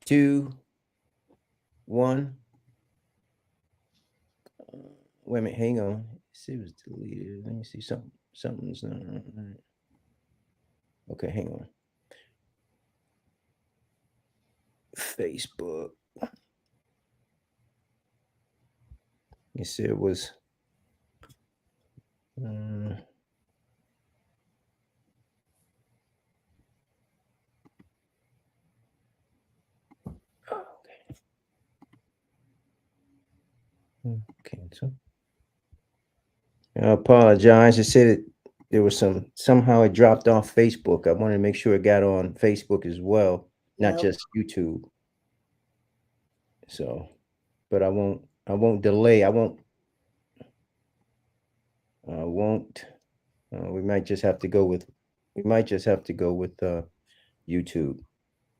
2, 1. Wait a minute, hang on. See, it was deleted. Let me see something. Something's not right. Okay, hang on. Facebook. You see, it was. Cancel. I apologize. It said there was somehow it dropped off Facebook. I wanted to make sure it got on Facebook as well, not just YouTube. So, but I won't delay. We might just have to go with YouTube.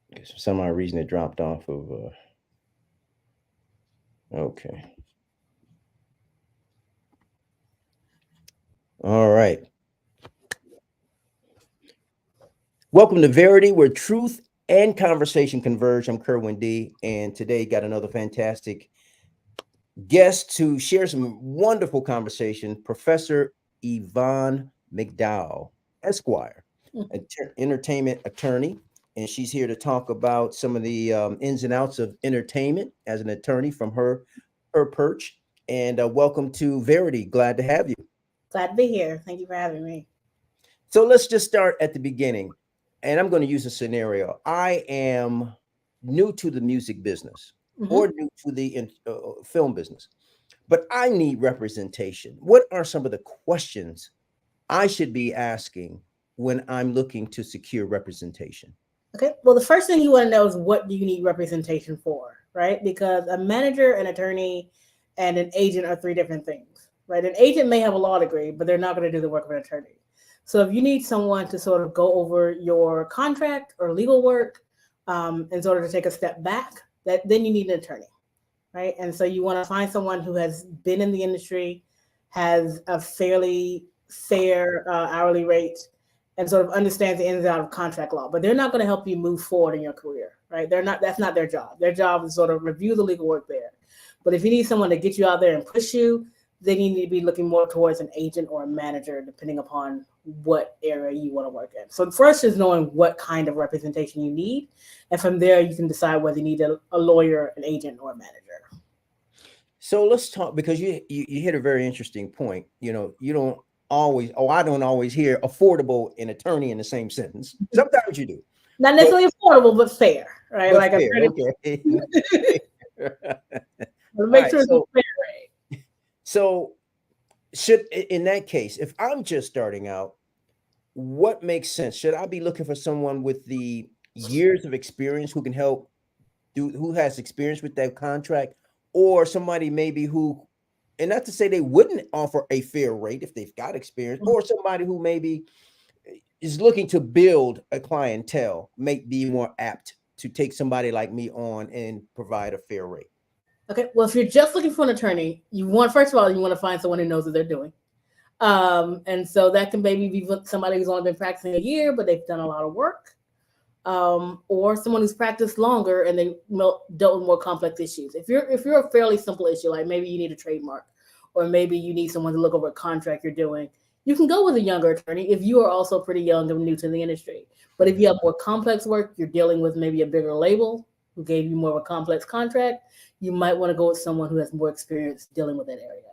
Because for some odd reason it dropped off of okay. All right. Welcome to Verity, where truth and conversation converge. I'm Kerwin D, and today got another fantastic guest to share some wonderful conversation. Professor Yvonne McDowell, Esquire, entertainment attorney, and she's here to talk about some of the ins and outs of entertainment as an attorney from her perch. And welcome to Verity. Glad to have you. Glad to be here. Thank you for having me. So let's just start at the beginning. And I'm going to use a scenario. I am new to the music business or new to the film business, but I need representation. What are some of the questions I should be asking when I'm looking to secure representation? Okay. Well, the first thing you want to know is what do you need representation for, right? Because a manager, an attorney, and an agent are three different things, right? An agent may have a law degree, but they're not going to do the work of an attorney. So if you need someone to sort of go over your contract or legal work in order to take a step back, then you need an attorney, right? And so you want to find someone who has been in the industry, has a fairly fair hourly rate, and sort of understands the ins and outs of contract law. But they're not going to help you move forward in your career, right? That's not their job. Their job is sort of review the legal work there. But if you need someone to get you out there and push you, then you need to be looking more towards an agent or a manager, depending upon what area you want to work in. So first is knowing what kind of representation you need. And from there, you can decide whether you need a lawyer, an agent, or a manager. So let's talk, because you hit a very interesting point. You don't I don't always hear affordable and attorney in the same sentence. Sometimes you do. Not necessarily affordable, but fair, right? But fair, okay. Make sure it's fair, right? So in that case, if I'm just starting out, what makes sense? Should I be looking for someone with the years of experience who can help who has experience with that contract, or somebody maybe who, and not to say they wouldn't offer a fair rate if they've got experience, or somebody who maybe is looking to build a clientele may be more apt to take somebody like me on and provide a fair rate? Okay, well, if you're just looking for an attorney, first of all, you want to find someone who knows what they're doing. And so that can maybe be somebody who's only been practicing a year, but they've done a lot of work. Or someone who's practiced longer and they dealt with more complex issues. If you're a fairly simple issue, like maybe you need a trademark, or maybe you need someone to look over a contract you're doing, you can go with a younger attorney if you are also pretty young and new to the industry. But if you have more complex work, you're dealing with maybe a bigger label who gave you more of a complex contract, you might want to go with someone who has more experience dealing with that area.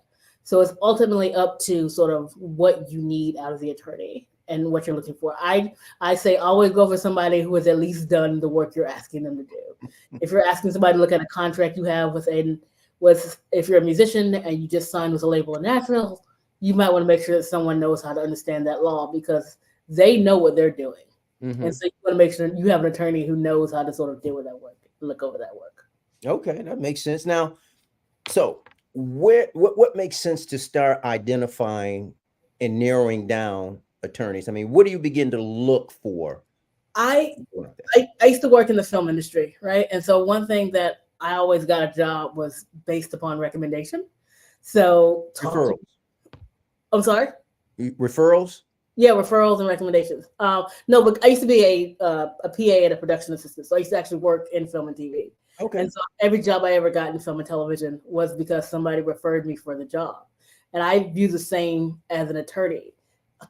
So it's ultimately up to sort of what you need out of the attorney and what you're looking for. I say always go for somebody who has at least done the work you're asking them to do. If you're asking somebody to look at a contract you have if you're a musician and you just signed with a label or national, you might want to make sure that someone knows how to understand that law, because they know what they're doing. Mm-hmm. And so you want to make sure you have an attorney who knows how to sort of deal with that work, look over that work. Okay, that makes sense. Now, so what makes sense to start identifying and narrowing down attorneys? I mean, what do you begin to look for? I used to work in the film industry, right? And so one thing that I always got a job was based upon recommendation. So referrals. I'm sorry? Referrals? Yeah, referrals and recommendations. No, but I used to be a PA and a production assistant, so I used to actually work in film and TV. Okay. And so every job I ever got in film and television was because somebody referred me for the job. And I view the same as an attorney.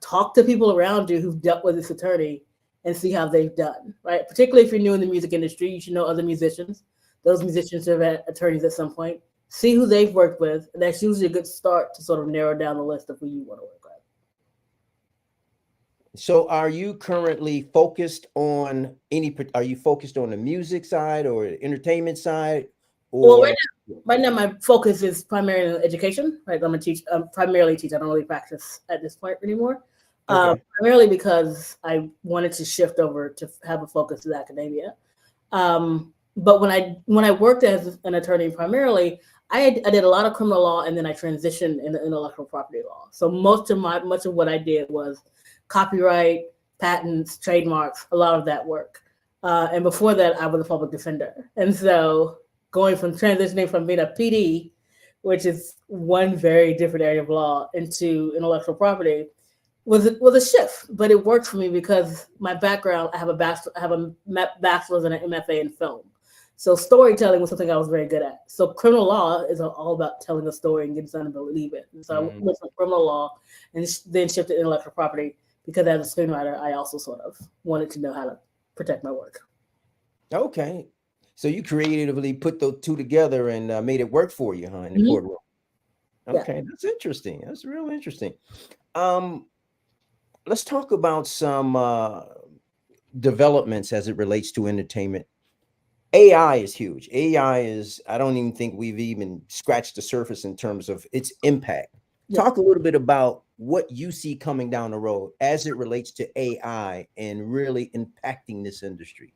Talk to people around you who've dealt with this attorney and see how they've done, right? Particularly if you're new in the music industry, you should know other musicians. Those musicians have had attorneys at some point. See who they've worked with, and that's usually a good start to sort of narrow down the list of who you want to work with. So are you currently focused on are you focused on the music side or the entertainment side Well, or? right now my focus is primarily on education. Right, I'm a teach. Primarily teach. I don't really practice at this point anymore. Okay. Primarily because I wanted to shift over to have a focus to academia. But when I worked as an attorney, primarily I did a lot of criminal law, and then I transitioned into intellectual property law. So much of what I did was copyright, patents, trademarks, a lot of that work. And before that, I was a public defender, and so going from transitioning from being a PD, which is one very different area of law, into intellectual property was a shift, but it worked for me because my background, I have a bachelor's and an MFA in film. So storytelling was something I was very good at. So criminal law is all about telling a story and getting someone to believe it. And so I went from criminal law and then shifted to intellectual property because as a screenwriter, I also sort of wanted to know how to protect my work. Okay. So you creatively put those two together and made it work for you, huh, in the courtroom. Okay, yeah. That's interesting. That's real interesting. Let's talk about some developments as it relates to entertainment. AI is huge. AI is, I don't even think we've even scratched the surface in terms of its impact. Yeah. Talk a little bit about what you see coming down the road as it relates to AI and really impacting this industry.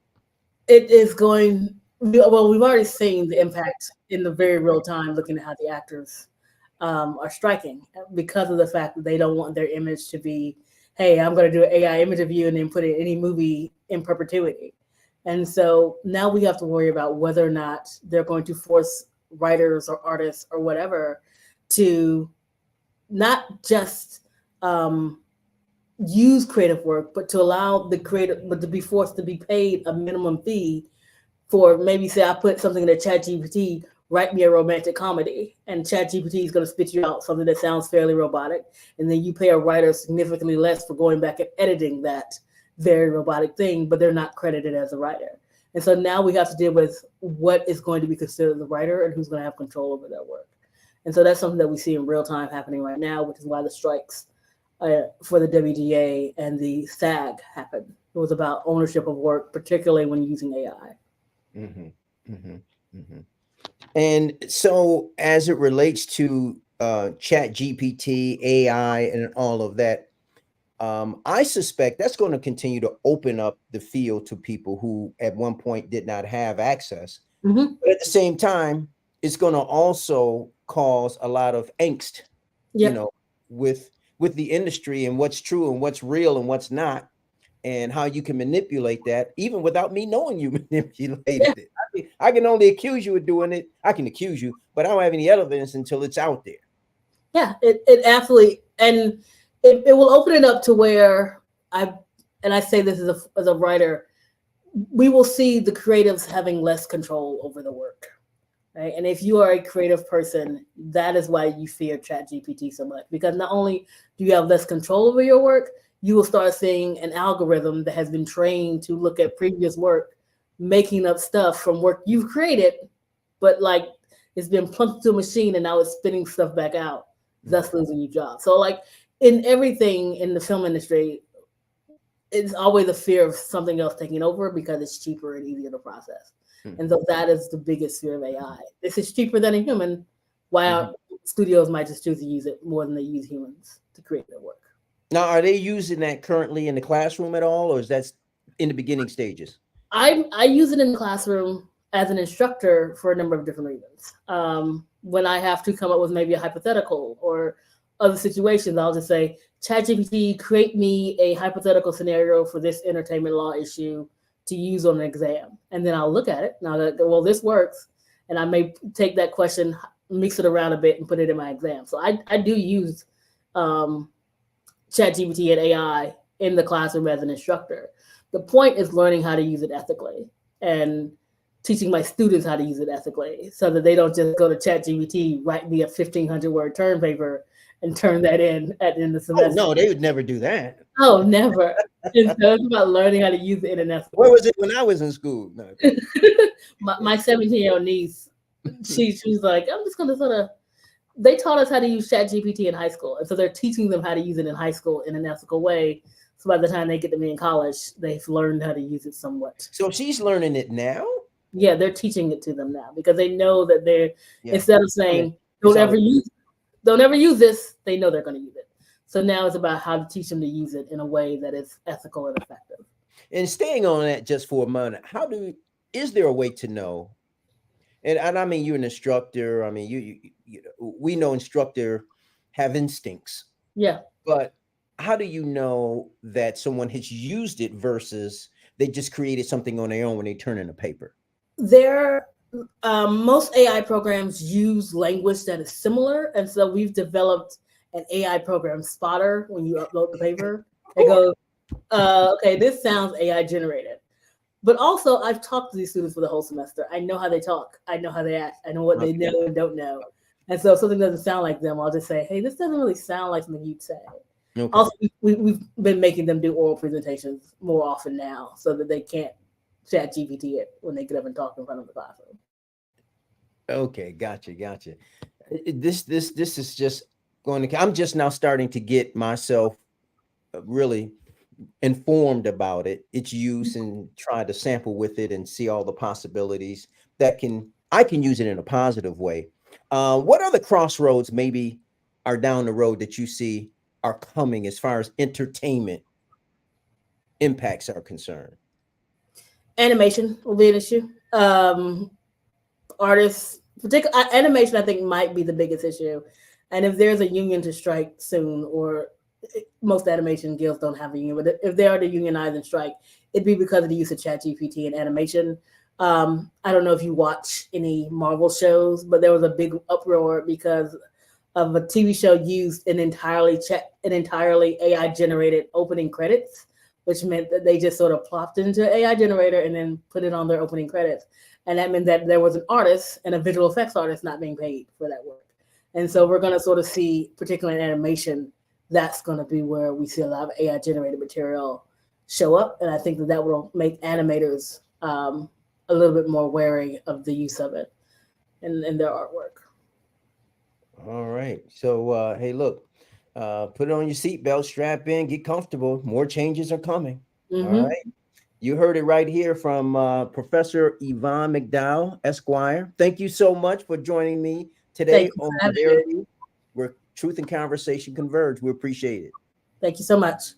It is going, well, we've already seen the impact in the very real time, looking at how the actors are striking because of the fact that they don't want their image to be, hey, I'm going to do an AI image of you and then put it in any movie in perpetuity. And so now we have to worry about whether or not they're going to force writers or artists or whatever to not just use creative work, but to allow the creative, but to be forced to be paid a minimum fee for, maybe say I put something in a ChatGPT, write me a romantic comedy, and ChatGPT is going to spit you out something that sounds fairly robotic, and then you pay a writer significantly less for going back and editing that very robotic thing, but they're not credited as a writer. And so now we have to deal with what is going to be considered the writer and who's going to have control over their work. And so that's something that we see in real time happening right now, which is why the strikes for the WGA and the SAG happened. It was about ownership of work, particularly when using AI. Mm-hmm, mm-hmm, mm-hmm. And so as it relates to ChatGPT, AI, and all of that, I suspect that's going to continue to open up the field to people who at one point did not have access. Mm-hmm. But at the same time, it's going to also cause a lot of angst, you know, with the industry and what's true and what's real and what's not, and how you can manipulate that even without me knowing you manipulated it. I can only accuse you of doing it. I can accuse you, but I don't have any evidence until it's out there. Yeah, it absolutely, and it will open it up to where I say this as a writer, we will see the creatives having less control over the work, right? And if you are a creative person, that is why you fear ChatGPT so much, because not only do you have less control over your work, you will start seeing an algorithm that has been trained to look at previous work, making up stuff from work you've created, but like it's been plunked to a machine and now it's spitting stuff back out, thus losing your job. So like in everything in the film industry, it's always a fear of something else taking over because it's cheaper and easier to process. Mm-hmm. And so that is the biggest fear of AI. This is cheaper than a human, while studios might just choose to use it more than they use humans to create their work. Now, are they using that currently in the classroom at all, or is that in the beginning stages? I use it in the classroom as an instructor for a number of different reasons. When I have to come up with maybe a hypothetical or other situations, I'll just say, ChatGPT, create me a hypothetical scenario for this entertainment law issue to use on an exam. And then I'll look at it and I'll go, well, this works. And I may take that question, mix it around a bit and put it in my exam. So I do use ChatGPT and AI in the classroom as an instructor. The point is learning how to use it ethically and teaching my students how to use it ethically so that they don't just go to ChatGPT, write me a 1,500 word term paper and turn that in at the end of the Oh semester. no, they would never do that. Oh, never. And so it's about learning how to use it in an ethical Where way. was it when I was in school? No. My 17-year-old niece, she was like, I'm just gonna sort of. They taught us how to use ChatGPT in high school, and so they're teaching them how to use it in high school in an ethical way. So by the time they get to be in college, they've learned how to use it somewhat. So she's learning it now. Yeah, they're teaching it to them now because they know that they're Yeah. instead of I saying mean, don't ever use this, they know they're going to use it. So now it's about how to teach them to use it in a way that is ethical and effective. And staying on that just for a moment, is there a way to know? And I mean, you're an instructor. I mean, we know instructor have instincts, Yeah. but how do you know that someone has used it versus they just created something on their own when they turn in a paper? Most AI programs use language that is similar, and so we've developed an AI program spotter. When you upload the paper, it goes, "Okay, this sounds AI generated." But also, I've talked to these students for the whole semester. I know how they talk. I know how they act. I know what they know and don't know. And so if something doesn't sound like them, I'll just say, "Hey, this doesn't really sound like something you'd say." Okay. Also, we've been making them do oral presentations more often now so that they can't ChatGPT it when they get up and talk in front of the classroom. Okay, gotcha. This is just going to. I'm just now starting to get myself really informed about its use, and try to sample with it and see all the possibilities that I can use it in a positive way. What other crossroads maybe are down the road that you see are coming as far as entertainment impacts are concerned? Animation will be an issue. Artists, particular animation, I think might be the biggest issue. And if there's a union to strike soon, or most animation guilds don't have a union, but if they are to unionize and strike, it'd be because of the use of ChatGPT and animation. I don't know if you watch any Marvel shows, but there was a big uproar because of a TV show used an entirely AI generated opening credits, which meant that they just sort of plopped into AI generator and then put it on their opening credits. And that meant that there was an artist and a visual effects artist not being paid for that work. And so we're going to sort of see, particularly in animation, that's going to be where we see a lot of AI generated material show up. And I think that will make animators a little bit more wary of the use of it in their artwork. All right. So, hey, look, put it on your seatbelt, strap in, get comfortable. More changes are coming. Mm-hmm. All right. You heard it right here from Professor Yvonne McDowell, Esquire. Thank you so much for joining me today on Verity, where truth and conversation converge. We appreciate it. Thank you so much.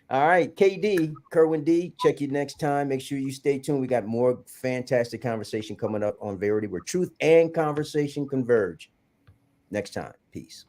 All right, KD, Kerwin D, check you next time. Make sure you stay tuned. We got more fantastic conversation coming up on Verity, where truth and conversation converge. Next time. Peace.